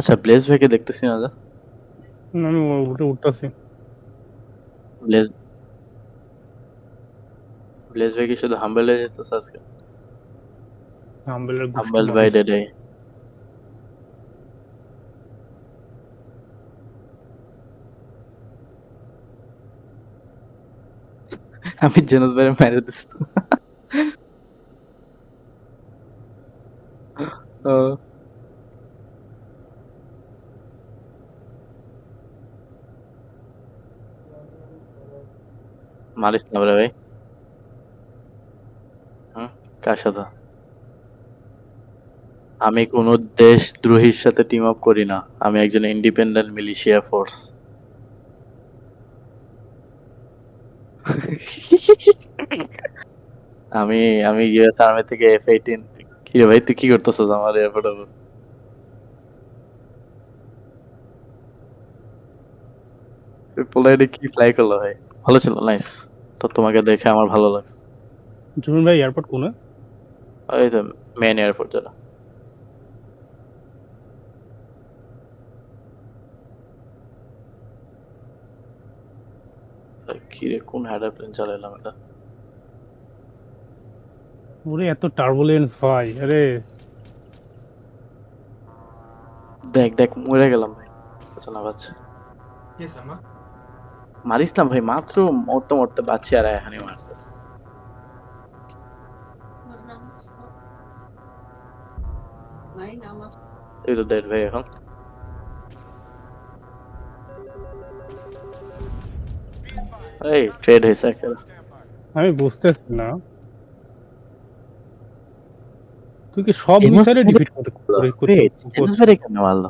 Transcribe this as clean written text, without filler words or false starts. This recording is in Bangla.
আচ্ছা, ব্লেজ ভাইকে দেখতেছি না। আমি উঠতেছি। ব্লেজ ব্লেজ ভাই কি শুধু হাম্বলে যেতেছে আজকে? হাম্বেলের গোষ্ঠী হাম্বল বাই মারিস। ডে। আমি জেনাস ভাইরে মেরে দিছি। ও, মারিস না রে ভাই। হুম, কার সাথে? আমি কোন দেশদ্রোহীর সাথে টিম আপ করি না। আমি একজন ইন্ডিপেন্ডেন্ট মিলিশিয়া ফোর্স। আমি আমি ইউএস আর্মি থেকে F-18। কি রে ভাই, তুই কি করতেছিস আমার এয়ারপোর্টে? পোলাইডে কি ফ্লাই করলো ভাই? ভালো ছিল, নাইস। তো তোমাকে দেখে আমার ভালো লাগছে। জুবিন ভাই এয়ারপোর্ট কোনে? ওই তো মেন এয়ারপোর্ট যেটা। কি রে, কোন হেডার প্লেন চালাইলাম এটা? ওরে এত টার্বুলেন্স ভাই, আরে দেখ দেখ, মরে গেলাম ভাই। আচ্ছা না বাচ্চা, মারিস না ভাই, মাত্র মরতে মরতে বাচ্চি আর এখানে মারতে। তুই তো ডেড ভাই এখন। এই ট্রেড হয়েছে একটা। আমি বুঝতেছি না, তুই কি সব এনএস মিসাইলে ডিফিট করতে ভাই, করছিস? এনএস ভাই কেন মারলো?